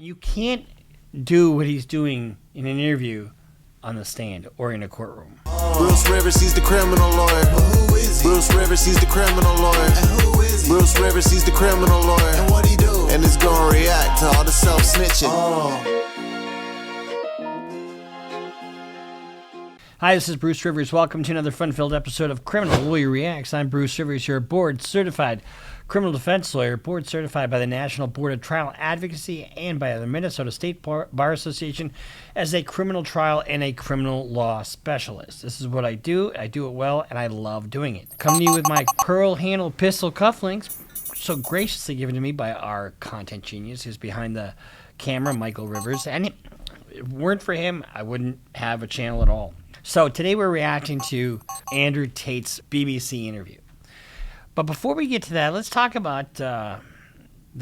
You can't do what he's doing in an interview on the stand or in a courtroom. Bruce Rivers, he's the criminal lawyer. Who is he? Bruce Rivers, he's the criminal lawyer. And who is he? Bruce Rivers, he's the criminal lawyer. And what he do? And it's gonna react to all the self-snitching. Hi, this is Bruce Rivers. Welcome to another fun-filled episode of Criminal Lawyer Reacts. I'm Bruce Rivers, your board-certified criminal defense lawyer, board-certified by the National Board of Trial Advocacy and by the Minnesota State Bar Association as a criminal trial and a criminal law specialist. This is what I do. I do it well, and I love doing it. Coming to you with my pearl-handle pistol cufflinks, so graciously given to me by our content genius who's behind the camera, Michael Rivers. And if it weren't for him, I wouldn't have a channel at all. So today we're reacting to Andrew Tate's BBC interview. But before we get to that, let's talk about the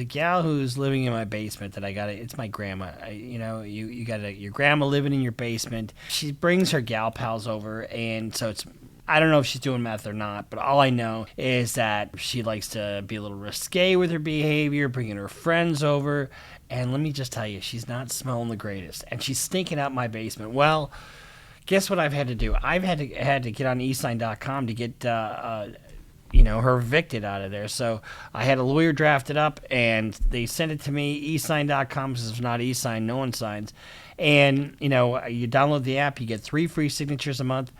gal who's living in my basement that I got. It's my grandma. You got your grandma living in your basement. She brings her gal pals over, and so I don't know if she's doing meth or not, but all I know is that she likes to be a little risque with her behavior, bringing her friends over. And let me just tell you, she's not smelling the greatest, and she's stinking out my basement. Well, guess what I've had to do? I've had to get on eSign.com to get her evicted out of there. So I had a lawyer draft it up, and they sent it to me. eSign.com says if not eSign, no one signs. And you download the app, you get 3 free signatures a month.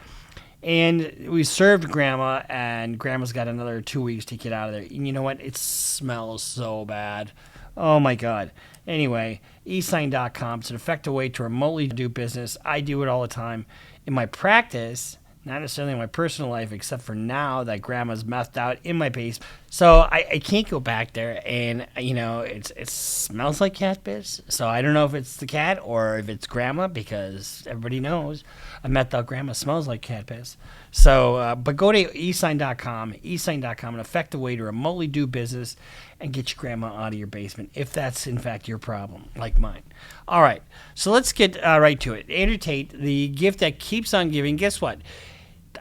And we served Grandma, and Grandma's got another 2 weeks to get out of there. And you know what? It smells so bad. Oh my God. Anyway, eSign.com. It's an effective way to remotely do business. I do it all the time in my practice, not necessarily in my personal life, except for now that Grandma's methed out in my basement. So I can't go back there, and it smells like cat piss. So I don't know if it's the cat or if it's Grandma, because everybody knows a methed out grandma smells like cat piss. So, but go to eSign.com, eSign.com, an effective way to remotely do business and get your grandma out of your basement, if that's in fact your problem, like mine. All right, so let's get right to it. Andrew Tate, the gift that keeps on giving. Guess what?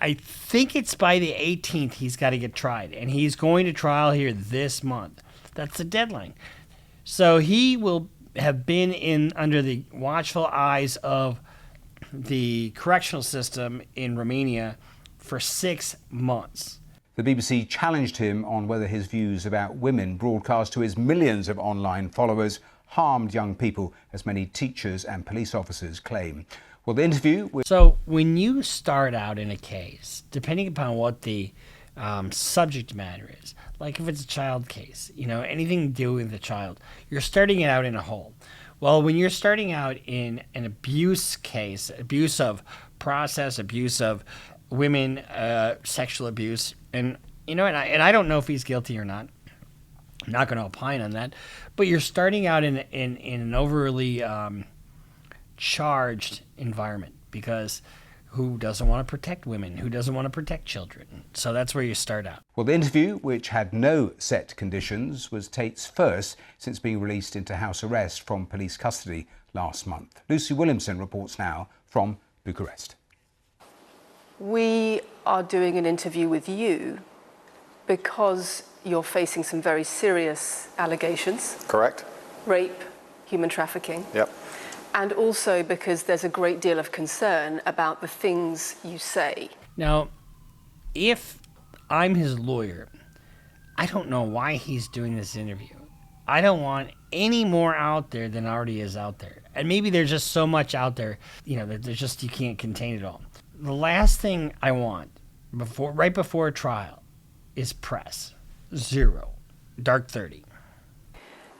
I think it's by the 18th he's got to get tried, and he's going to trial here this month. That's the deadline. So he will have been under the watchful eyes of the correctional system in Romania for 6 months. The BBC challenged him on whether his views about women broadcast to his millions of online followers harmed young people, as many teachers and police officers claim. Well, the interview with... So when you start out in a case, depending upon what the subject matter is, like if it's a child case, anything to do with the child, you're starting it out in a hole. Well, when you're starting out in an abuse case, abuse of process, abuse of women, sexual abuse, and I don't know if he's guilty or not. I'm not going to opine on that. But you're starting out in an overly charged environment, because who doesn't want to protect women? Who doesn't want to protect children? So that's where you start out. Well, the interview, which had no set conditions, was Tate's first since being released into house arrest from police custody last month. Lucy Williamson reports now from Bucharest. We are doing an interview with you because you're facing some very serious allegations. Correct. Rape, human trafficking. Yep. And also because there's a great deal of concern about the things you say. Now, if I'm his lawyer, I don't know why he's doing this interview. I don't want any more out there than already is out there. And maybe there's just so much out there, that there's just, you can't contain it all. The last thing I want right before a trial is press. 0. Dark 30.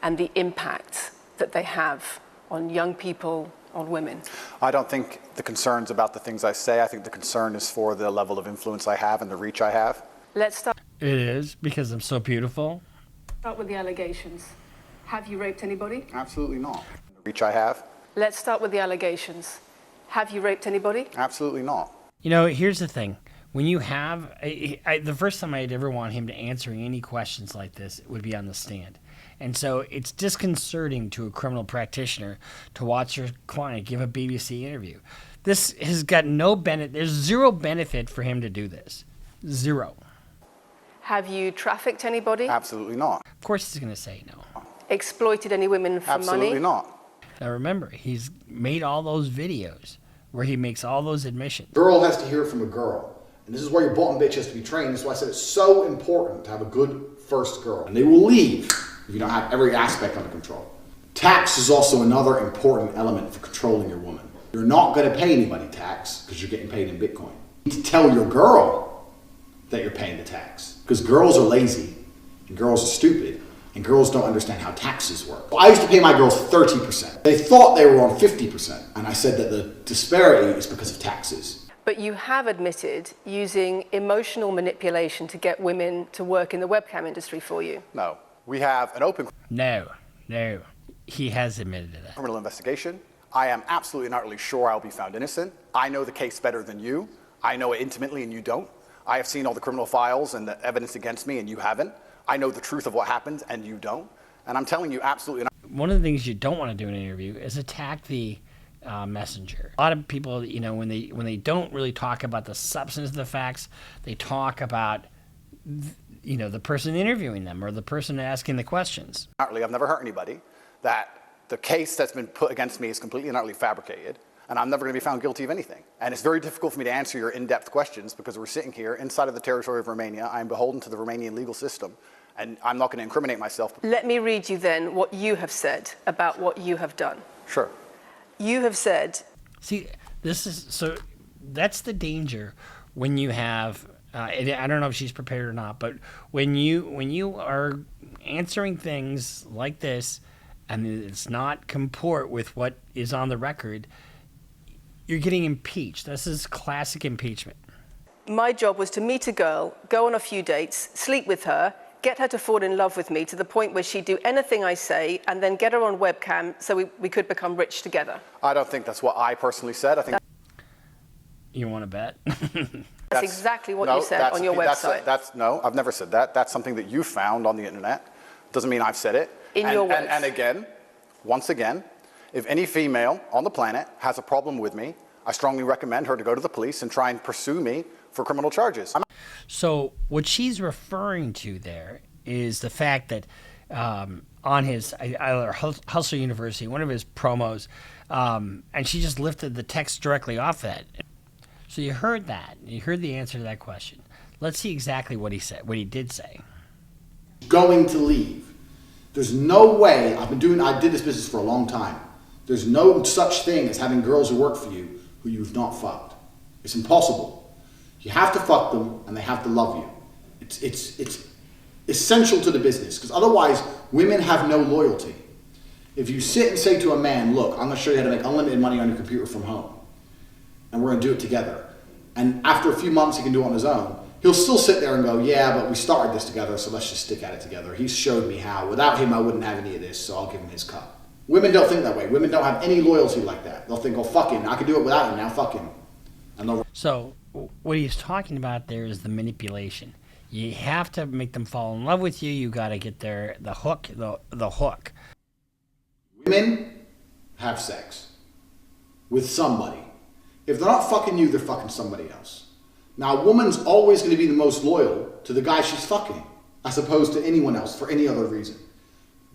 And the impact that they have on young people, on women. I don't think the concern's about the things I say. I think the concern is for the level of influence I have and the reach I have. Let's start. It is, because I'm so beautiful. Start with the allegations. Have you raped anybody? Absolutely not. The reach I have. Let's start with the allegations. Have you raped anybody? Absolutely not. Here's the thing. When you have, the first time I'd ever want him to answer any questions like this would be on the stand. And so it's disconcerting to a criminal practitioner to watch your client give a BBC interview. This has got no benefit. There's 0 benefit for him to do this. 0. Have you trafficked anybody? Absolutely not. Of course he's going to say no. Exploited any women for money? Absolutely not. Now remember, he's made all those videos where he makes all those admissions. Girl has to hear it from a girl. And this is where your bottom bitch has to be trained. That's why I said it's so important to have a good first girl. And they will leave if you don't have every aspect under control. Tax is also another important element for controlling your woman. You're not going to pay anybody tax because you're getting paid in Bitcoin. You need to tell your girl that you're paying the tax. Because girls are lazy, and girls are stupid, and girls don't understand how taxes work. I used to pay my girls 30%. They thought they were on 50%. And I said that the disparity is because of taxes. But you have admitted using emotional manipulation to get women to work in the webcam industry for you. No. We have an open No. He has admitted to that. criminal investigation. I am absolutely and utterly sure I'll be found innocent. I know the case better than you. I know it intimately and you don't. I have seen all the criminal files and the evidence against me and you haven't. I know the truth of what happened and you don't. And I'm telling you absolutely. One of the things you don't want to do in an interview is attack the messenger. A lot of people, when they don't really talk about the substance of the facts, they talk about, the person interviewing them or the person asking the questions. I've never hurt anybody. That the case that's been put against me is completely and utterly fabricated, and I'm never going to be found guilty of anything. And it's very difficult for me to answer your in-depth questions because we're sitting here inside of the territory of Romania. I'm beholden to the Romanian legal system, and I'm not going to incriminate myself. Let me read you then what you have said about what you have done. Sure. You have said... See, that's the danger when you have, I don't know if she's prepared or not, but when you are answering things like this, and it's not comport with what is on the record, you're getting impeached. This is classic impeachment. My job was to meet a girl, go on a few dates, sleep with her, get her to fall in love with me to the point where she'd do anything I say, and then get her on webcam so we could become rich together. I don't think that's what I personally said. I think... You want to bet? That's exactly what you said on your website. No, I've never said that. That's something that you found on the internet. Doesn't mean I've said it. Your words. And again, once again, if any female on the planet has a problem with me, I strongly recommend her to go to the police and try and pursue me for criminal charges. So what she's referring to there is the fact that on his either Hustle University, one of his promos, and she just lifted the text directly off that. So you heard that. You heard the answer to that question. Let's see exactly what he said, what he did say. Going to leave. There's no way, I did this business for a long time. There's no such thing as having girls who work for you who you've not fucked. It's impossible. You have to fuck them and they have to love you. It's essential to the business because otherwise women have no loyalty. If you sit and say to a man, look, I'm going to show you how to make unlimited money on your computer from home and we're going to do it together. And after a few months he can do it on his own. He'll still sit there and go, yeah, but we started this together, so let's just stick at it together. He showed me how. Without him, I wouldn't have any of this, so I'll give him his cut. Women don't think that way. Women don't have any loyalty like that. They'll think, oh, fuck him. I can do it without him. Now fuck him. So what he's talking about there is the manipulation. You have to make them fall in love with you. You got to get the hook, the hook. Women have sex with somebody. If they're not fucking you, they're fucking somebody else. Now, a woman's always going to be the most loyal to the guy she's fucking, as opposed to anyone else for any other reason.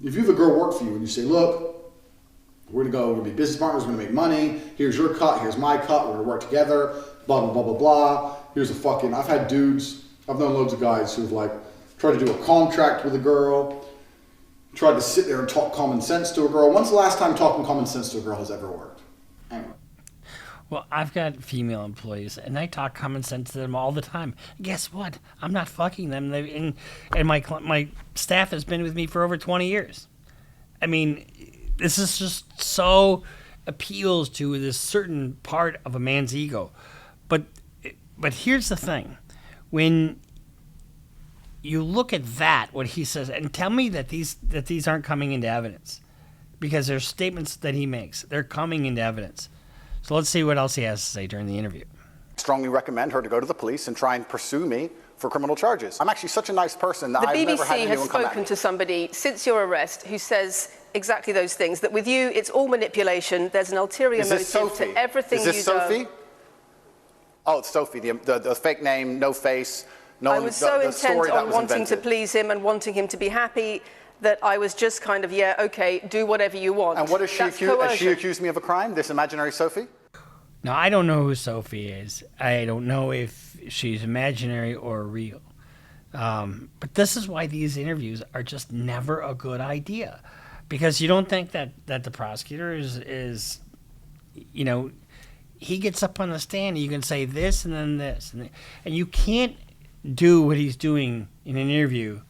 If you have a girl work for you and you say, look, we're going to be business partners, we're going to make money, here's your cut, here's my cut, we're going to work together, blah, blah, blah, blah, blah. Here's I've had dudes, I've known loads of guys who've tried to do a contract with a girl, tried to sit there and talk common sense to a girl. When's the last time talking common sense to a girl has ever worked? Anyway. Well, I've got female employees, and I talk common sense to them all the time. Guess what? I'm not fucking them, and my staff has been with me for over 20 years. I mean, this is just so appeals to this certain part of a man's ego. But here's the thing. When you look at that, what he says, and tell me that these aren't coming into evidence, because there's statements that he makes. They're coming into evidence. So let's see what else he has to say during the interview. I strongly recommend her to go to the police and try and pursue me for criminal charges. I'm actually such a nice person that I've never had anyone come at me. The BBC has spoken to somebody since your arrest who says exactly those things, that with you it's all manipulation, there's an ulterior motive to everything you do. Is this Sophie? Oh, it's Sophie, the fake name, no face. I was so intent on wanting to please him and wanting him to be happy that I was just kind of, yeah, okay, do whatever you want. And what is she That's accused? Has she coercion. accused me of a crime? This imaginary Sophie? Now, I don't know who Sophie is. I don't know if she's imaginary or real. But this is why these interviews are just never a good idea. Because you don't think that the prosecutor is, you know, he gets up on the stand and you can say this and then this. And you can't do what he's doing in an interview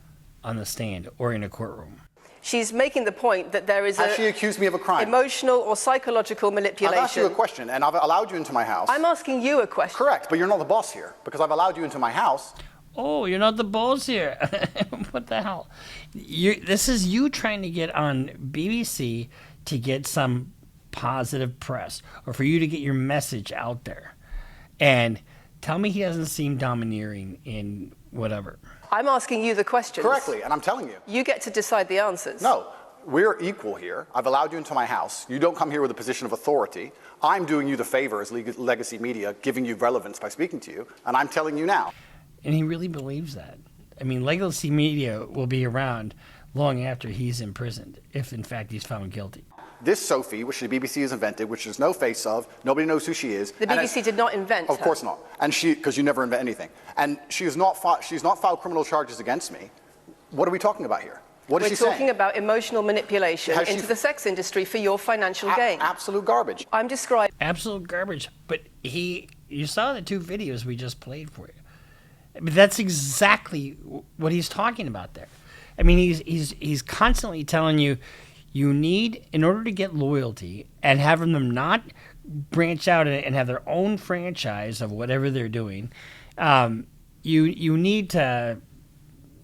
on the stand or in a courtroom. She's making the point that there is Has she accused me of a crime? emotional or psychological manipulation. I've asked you a question, and I've allowed you into my house. I'm asking you a question. Correct, but you're not the boss here, because I've allowed you into my house. Oh, you're not the boss here. What the hell? This is you trying to get on BBC to get some positive press or for you to get your message out there. And tell me he doesn't seem domineering in whatever. I'm asking you the questions. Correctly, and I'm telling you. You get to decide the answers. No, we're equal here. I've allowed you into my house. You don't come here with a position of authority. I'm doing you the favor as legacy media, giving you relevance by speaking to you, and I'm telling you now. And he really believes that. I mean, legacy media will be around long after he's imprisoned, if in fact he's found guilty. This Sophie, which the BBC has invented, which there's no face of, nobody knows who she is. The BBC did not invent Of her. course not. And because you never invent anything. And she's not filed criminal charges against me. What are we talking about here? What is she saying? We're talking about emotional manipulation Has she- into the sex industry for your financial gain. Absolute garbage. I'm describing Absolute garbage. But you saw the two videos we just played for you. I mean, that's exactly what he's talking about there. I mean, he's constantly telling you, you need, in order to get loyalty and have them not branch out and have their own franchise of whatever they're doing, you need to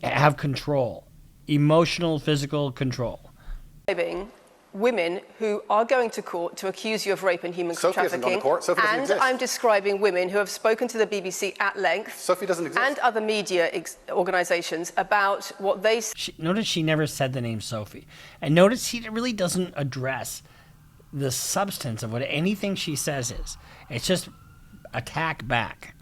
have control, emotional, physical control. women who are going to court to accuse you of rape and human Sophie hasn't trafficking. gone to court. Sophie doesn't and exist. I'm describing women who have spoken to the BBC at length. Sophie doesn't exist. And other media organizations about what they Notice she never said the name Sophie. And notice he really doesn't address the substance of what anything she says is. It's just attack back.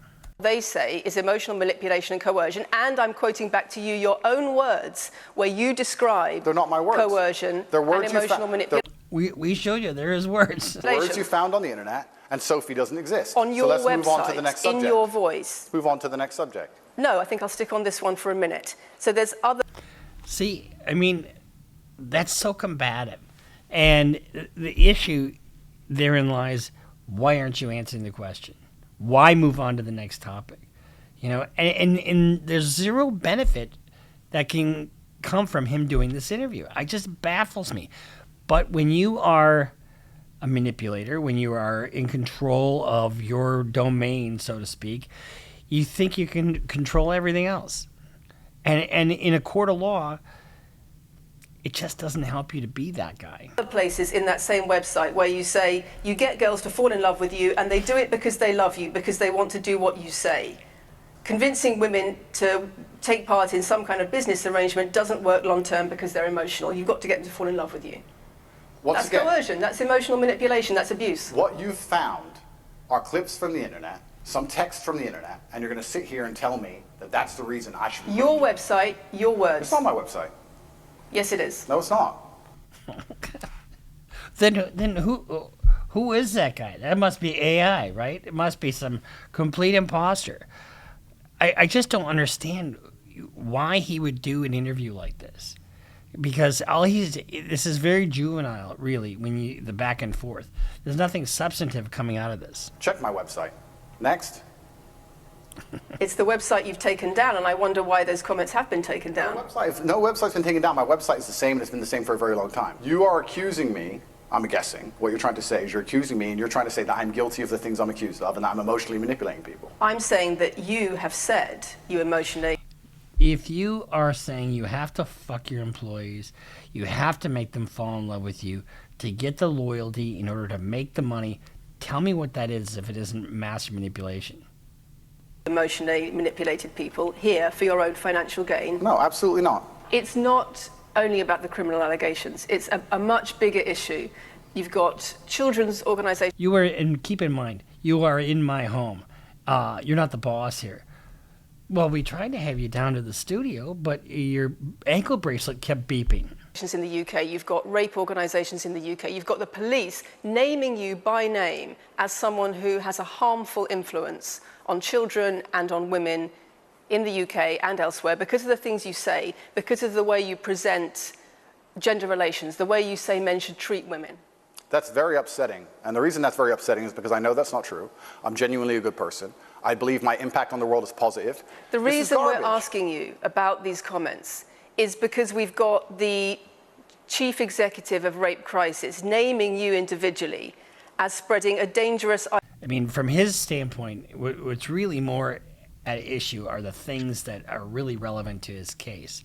say is emotional manipulation and coercion, and I'm quoting back to you your own words where you describe They're not my words. coercion They're words and you emotional manipulation. We showed you there is words. Words you found on the internet, and Sophie doesn't exist. On your so let's move on to the website, next in subject. your voice. Move on to the next subject. No, I think I'll stick on this one for a minute. So there's other... See, I mean, that's so combative. And the issue therein lies, why aren't you answering the question? Why move on to the next topic? You know, and there's zero benefit that can come from him doing this interview. It just baffles me. But when you are a manipulator, when you are in control of your domain, so to speak, you think you can control everything else. And in a court of law, it just doesn't help you to be that guy. Other places in that same website where you say you get girls to fall in love with you and they do it because they love you, because they want to do what you say. Convincing women to take part in some kind of business arrangement doesn't work long term because they're emotional. You've got to get them to fall in love with you. Once That's again, coercion, that's emotional manipulation, that's abuse. what you've found are clips from the internet, some text from the internet, and you're going to sit here and tell me that that's the reason I should... Your website, your words. It's not my website. Yes, it is. No, it's not. Then who is that guy? That must be AI, right? It must be some complete imposter. I just don't understand why he would do an interview like this. Because this is very juvenile, really, the back and forth. There's nothing substantive coming out of this. Check my website. Next. It's the website you've taken down, and I wonder why those comments have been taken down. No website's been taken down. My website is the same, and it's been the same for a very long time. You are accusing me, I'm guessing, what you're trying to say is you're accusing me, and you're trying to say that I'm guilty of the things I'm accused of, and that I'm emotionally manipulating people. I'm saying that you have said you emotionally... If you are saying you have to fuck your employees, you have to make them fall in love with you to get the loyalty in order to make the money, tell me what that is if it isn't mass manipulation. Emotionally manipulated people here for your own financial gain. No, absolutely not. It's not only about the criminal allegations. It's a much bigger issue. You've got children's organizations. And keep in mind, you are in my home. You're not the boss here. Well, we tried to have you down to the studio, but your ankle bracelet kept beeping. In the UK, you've got rape organisations in the UK, you've got the police naming you by name as someone who has a harmful influence on children and on women in the UK and elsewhere because of the things you say, because of the way you present gender relations, the way you say men should treat women. That's very upsetting. And the reason that's very upsetting is because I know that's not true. I'm genuinely a good person. I believe my impact on the world is positive. The reason we're asking you about these comments is because we've got the chief executive of Rape Crisis naming you individually as spreading a dangerous... I mean, from his standpoint, what's really more at issue are the things that are really relevant to his case.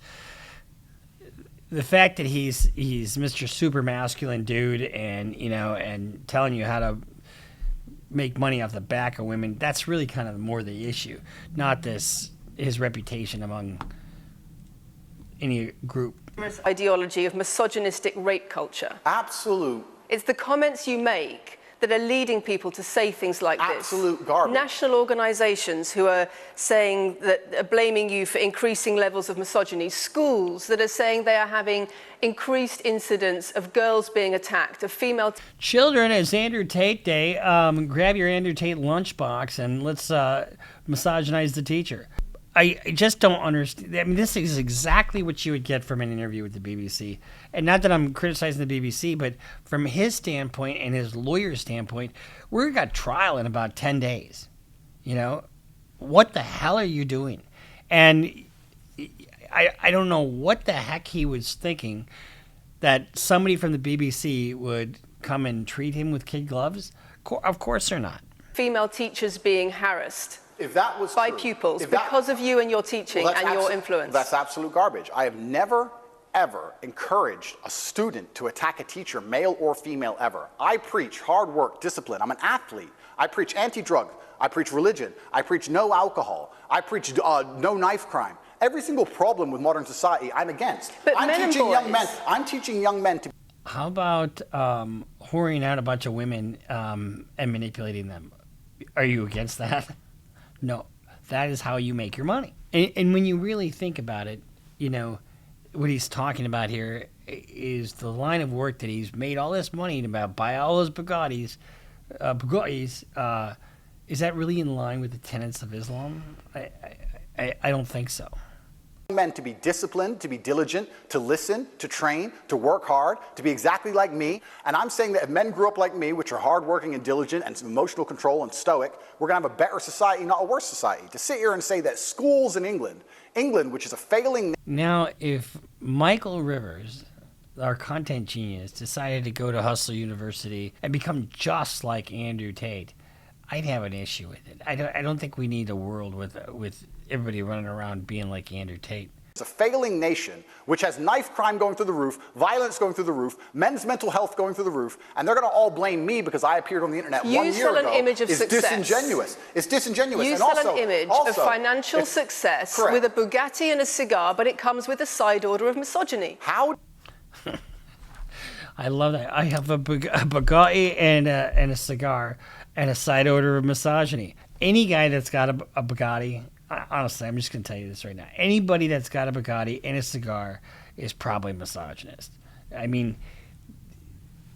The fact that he's Mr. Super Masculine dude and, you know, and telling you how to make money off the back of women, that's really kind of more the issue, not his reputation among any group. Ideology of misogynistic rape culture. Absolute. It's the comments you make that are leading people to say things like this. Absolute garbage. National organisations who are saying that are blaming you for increasing levels of misogyny. Schools that are saying they are having increased incidents of girls being attacked, of female... Children, it's Andrew Tate Day. Grab your Andrew Tate lunchbox and let's misogynize the teacher. I just don't understand. I mean, this is exactly what you would get from an interview with the BBC. And not that I'm criticizing the BBC, but from his standpoint and his lawyer's standpoint, we've got trial in about 10 days. You know, what the hell are you doing? And I don't know what the heck he was thinking that somebody from the BBC would come and treat him with kid gloves. Of course they're not. Female teachers being harassed. If that was by true, pupils because of you and your teaching and your influence. That's absolute garbage. I have never, ever encouraged a student to attack a teacher, male or female, ever. I preach hard work, discipline. I'm an athlete. I preach anti-drug. I preach religion. I preach no alcohol. I preach no knife crime. Every single problem with modern society, I'm against. But I'm teaching young men to... How about whoring out a bunch of women and manipulating them? Are you against that? No, that is how you make your money. And when you really think about it, you know, what he's talking about here is the line of work that he's made all this money about, buy all those Bugattis. Is that really in line with the tenets of Islam? I don't think so. Men to be disciplined, to be diligent, to listen, to train, to work hard, to be exactly like me. And I'm saying that if men grew up like me, which are hardworking and diligent and some emotional control and stoic, we're going to have a better society, not a worse society. To sit here and say that schools in England, which is a failing... Now, if Michael Rivers, our content genius, decided to go to Hustle University and become just like Andrew Tate, I'd have an issue with it. I don't think we need a world with everybody running around being like Andrew Tate. It's a failing nation which has knife crime going through the roof, violence going through the roof, men's mental health going through the roof, and they're going to all blame me because I appeared on the internet 1 year ago. You sell an image of success. Disingenuous. It's disingenuous. You sell an image of financial success with a Bugatti and a cigar, but it comes with a side order of misogyny. How? I love that. I have a Bugatti and a cigar and a side order of misogyny. Any guy that's got a Bugatti, honestly, I'm just going to tell you this right now. Anybody that's got a Bugatti and a cigar is probably misogynist. I mean,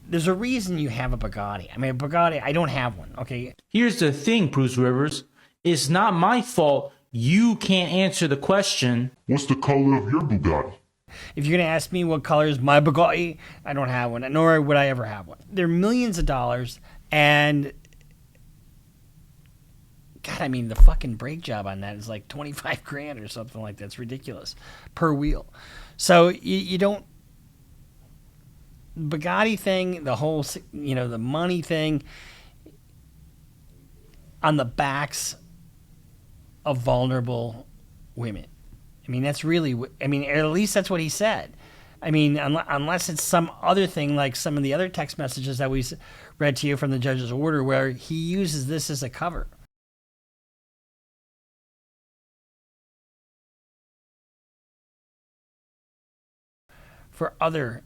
there's a reason you have a Bugatti. I mean, a Bugatti, I don't have one, okay? Here's the thing, Bruce Rivers. It's not my fault you can't answer the question. What's the color of your Bugatti? If you're going to ask me what color is my Bugatti, I don't have one, nor would I ever have one. They're millions of dollars, and God, I mean, the fucking brake job on that is like 25 grand or something like that. It's ridiculous per wheel. So you don't, Bugatti thing, the whole, you know, the money thing on the backs of vulnerable women. I mean, that's really, I mean, at least that's what he said. I mean, unless it's some other thing like some of the other text messages that we read to you from the judge's order where he uses this as a cover. For other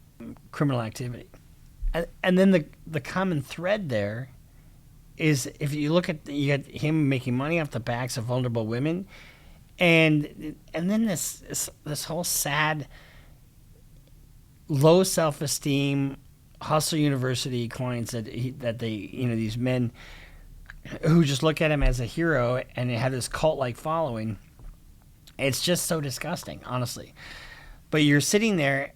criminal activity. And then the common thread there is if you look at, you got him making money off the backs of vulnerable women, and then this whole sad, low self-esteem, Hustle University clients that they these men who just look at him as a hero and they have this cult-like following. It's just so disgusting, honestly. But you're sitting there,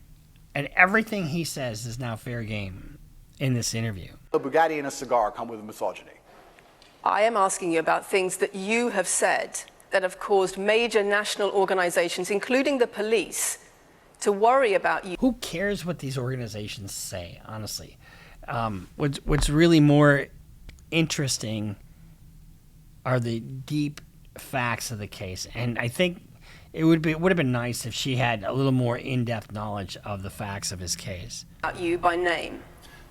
and everything he says is now fair game in this interview. A Bugatti and a cigar come with misogyny. I am asking you about things that you have said that have caused major national organizations, including the police, to worry about you. Who cares what these organizations say, honestly? What's really more interesting are the deep facts of the case. And I think it would have been nice if she had a little more in-depth knowledge of the facts of his case. About you by name.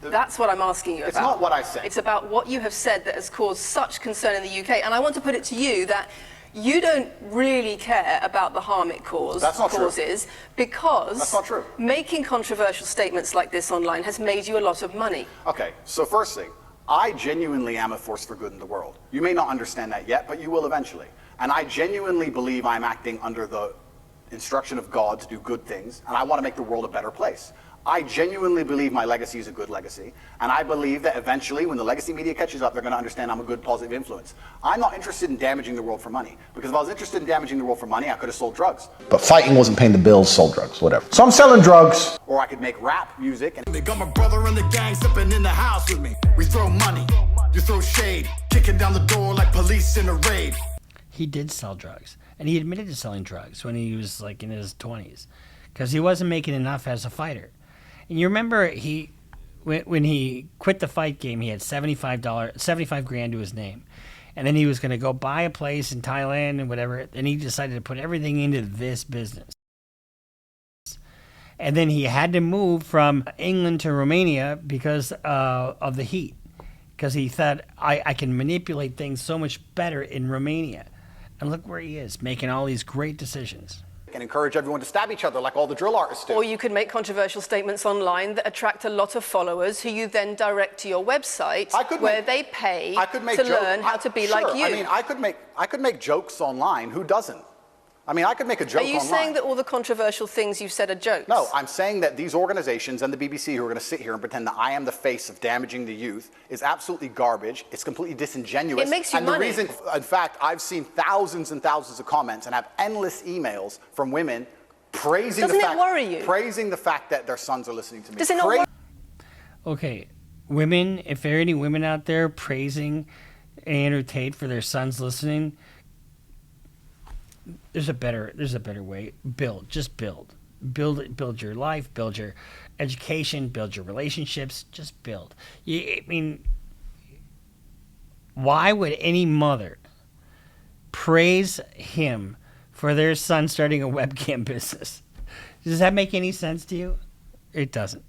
That's what I'm asking you about. It's not what I said. It's about what you have said that has caused such concern in the UK. And I want to put it to you that you don't really care about the harm it causes. That's not true. Because that's not true. Making controversial statements like this online has made you a lot of money. Okay, so first thing, I genuinely am a force for good in the world. You may not understand that yet, but you will eventually. And I genuinely believe I'm acting under the instruction of God to do good things, and I want to make the world a better place. I genuinely believe my legacy is a good legacy, and I believe that eventually, when the legacy media catches up, they're going to understand I'm a good, positive influence. I'm not interested in damaging the world for money, because if I was interested in damaging the world for money, I could have sold drugs. But fighting wasn't paying the bills, sold drugs, whatever. So I'm selling drugs. Or I could make rap music. They got my brother in the gang stepping in the house with me. We throw money, you throw shade, kicking down the door like police in a raid. He did sell drugs, and he admitted to selling drugs when he was like in his 20s, because he wasn't making enough as a fighter. And you remember when he quit the fight game, he had $75 grand to his name, and then he was going to go buy a place in Thailand and whatever. And he decided to put everything into this business. And then he had to move from England to Romania because of the heat, because he thought I can manipulate things so much better in Romania. And look where he is, making all these great decisions. And encourage everyone to stab each other like all the drill artists do. Or you could make controversial statements online that attract a lot of followers who you then direct to your website where they pay to learn how to be like you. I mean, I could make jokes online. Who doesn't? I mean, I could make a joke online. Are you saying that all the controversial things you've said are jokes? No, I'm saying that these organizations and the BBC who are going to sit here and pretend that I am the face of damaging the youth is absolutely garbage. It's completely disingenuous. It makes you and money. The reason, in fact, I've seen thousands and thousands of comments and have endless emails from women praising Doesn't it worry you? Praising the fact that their sons are listening to me. Does it not worry? Okay, women, if there are any women out there praising Andrew Tate for their sons listening, there's a better way. Build your life, build your education, build your relationships. Just build. I mean, why would any mother praise him for their son starting a webcam business? Does that make any sense to you? It doesn't.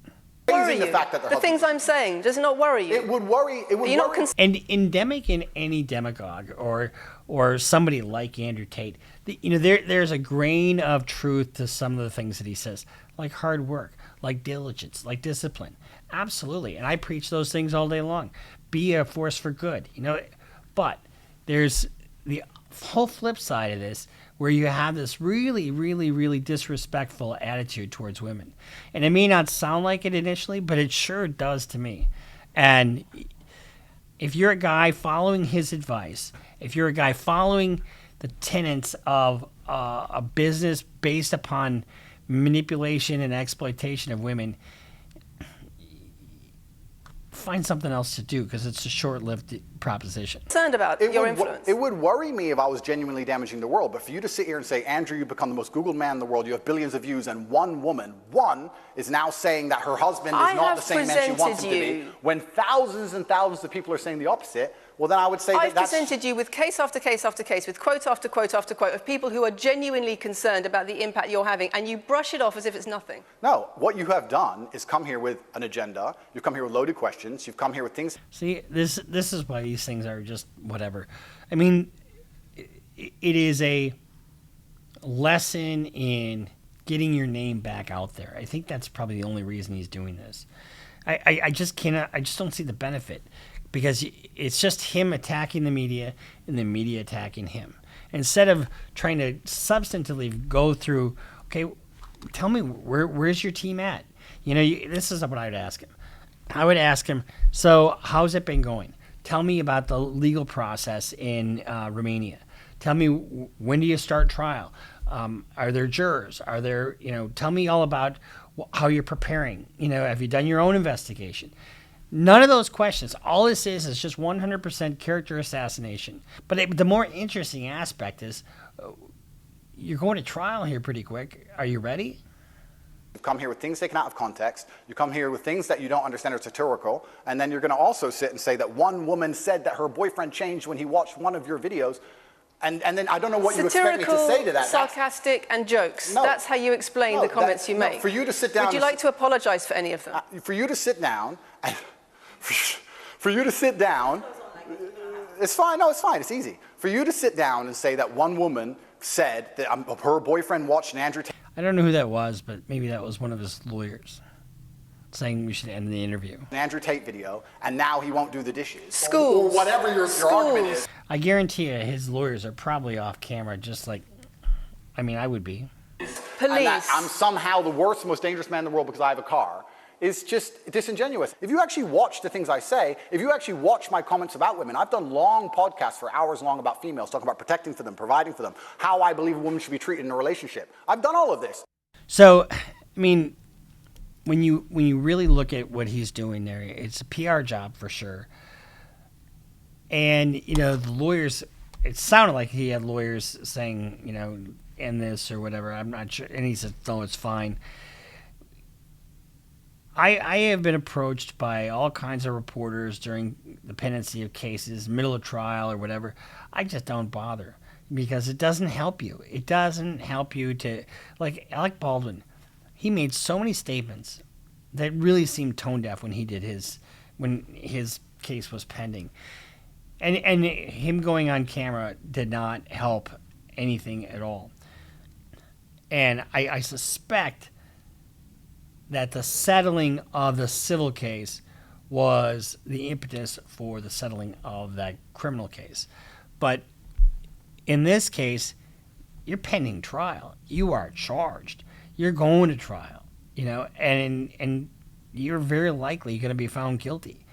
Worry you. The things I'm saying, does it not worry you? It would worry. It would worry. And endemic in any demagogue or somebody like Andrew Tate, there's a grain of truth to some of the things that he says, like hard work, like diligence, like discipline. Absolutely. And I preach those things all day long. Be a force for good, But there's the whole flip side of this, where you have this really, really, really disrespectful attitude towards women. And it may not sound like it initially, but it sure does to me. And if you're a guy following his advice, if you're a guy following the tenets of a business based upon manipulation and exploitation of women, find something else to do, because it's a short-lived proposition. Concerned about your influence. It would worry me if I was genuinely damaging the world, but for you to sit here and say, Andrew, you've become the most Googled man in the world, you have billions of views, and one woman, is now saying that her husband is not the same man she wants him to be, when thousands and thousands of people are saying the opposite, well, then I would say I've presented you with case after case after case, with quote after quote after quote of people who are genuinely concerned about the impact you're having, and you brush it off as if it's nothing. No, what you have done is come here with an agenda. You've come here with loaded questions. You've come here with things. See, this is why these things are just whatever. I mean, it is a lesson in getting your name back out there. I think that's probably the only reason he's doing this. I just don't see the benefit, because it's just him attacking the media and the media attacking him. instead of trying to substantively go through, okay, tell me where's your team at? This is what I would ask him. I would ask him, so how's it been going? Tell me about the legal process in Romania. Tell me, when do you start trial? Are there jurors? Are there, tell me all about how you're preparing. Have you done your own investigation? None of those questions. All this is just 100% character assassination. But the more interesting aspect is you're going to trial here pretty quick. Are you ready? You come here with things taken out of context. You come here with things that you don't understand are satirical. And then you're going to also sit and say that one woman said that her boyfriend changed when he watched one of your videos. And then I don't know what you expect me to say to that. Sarcastic, and jokes. No, that's how you explain the comments you make. No, for you to sit down. Would you like to apologize for any of them? For you to sit down, for you to sit down, it's fine. No, it's fine. It's easy. For you to sit down and say that one woman said that her boyfriend watched an Andrew Tate. I don't know who that was, but maybe that was one of his lawyers saying we should end the interview. An Andrew Tate video, and now he won't do the dishes. Schools. Or whatever your argument is. I guarantee you his lawyers are probably off camera, I would be. Police. And that I'm somehow the worst, most dangerous man in the world because I have a car is just disingenuous. If you actually watch the things I say, if you actually watch my comments about women, I've done long podcasts for hours long about females, talking about protecting for them, providing for them, how I believe a woman should be treated in a relationship. I've done all of this. So, when you really look at what he's doing there, it's a PR job for sure. And, the lawyers, it sounded like he had lawyers saying, end this or whatever. I'm not sure. And he said, no, it's fine. I have been approached by all kinds of reporters during the pendency of cases, middle of trial or whatever. I just don't bother because it doesn't help you. It doesn't help you to, like Alec Baldwin, he made so many statements that really seemed tone deaf when his case was pending. And him going on camera did not help anything at all. And I suspect that the settling of the civil case was the impetus for the settling of that criminal case. But in this case, you're pending trial. You are charged. You're going to trial, and you're very likely going to be found guilty.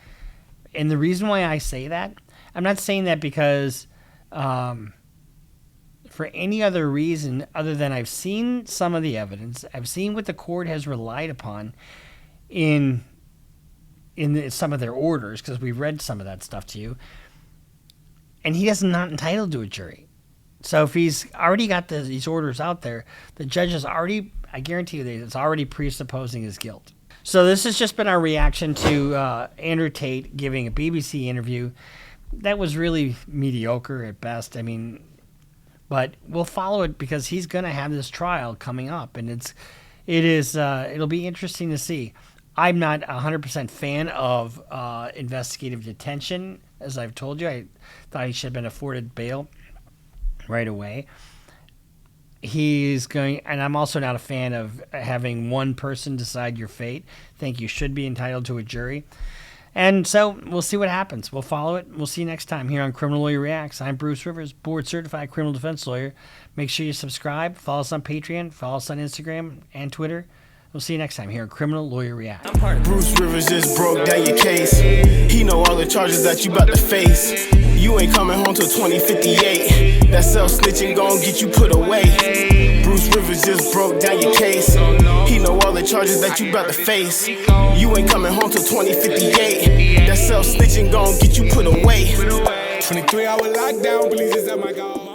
And the reason why I say that, I'm not saying that because for any other reason other than I've seen some of the evidence. I've seen what the court has relied upon in some of their orders, because we've read some of that stuff to you. And he is not entitled to a jury. So if he's already got these orders out there, the judge is already, I guarantee you, that it's already presupposing his guilt. So this has just been our reaction to Andrew Tate giving a BBC interview. That was really mediocre at best. But we'll follow it because he's going to have this trial coming up, and it'll be interesting to see. I'm not 100% fan of investigative detention, as I've told you. I thought he should have been afforded bail right away. And I'm also not a fan of having one person decide your fate. I think you should be entitled to a jury. And so we'll see what happens. We'll follow it. We'll see you next time here on Criminal Lawyer Reacts. I'm Bruce Rivers, board-certified criminal defense lawyer. Make sure you subscribe. Follow us on Patreon. Follow us on Instagram and Twitter. We'll see you next time here on Criminal Lawyer Reacts. Bruce Rivers just broke down your case. He know all the charges that you about to face. You ain't coming home till 2058. That self-snitching gon' get you put away. Bruce Rivers just broke down your case. He know all the charges that you about to face. You ain't coming home till 2058. That self-snitching gon' get you put away. 23-hour lockdown, please, is at my God.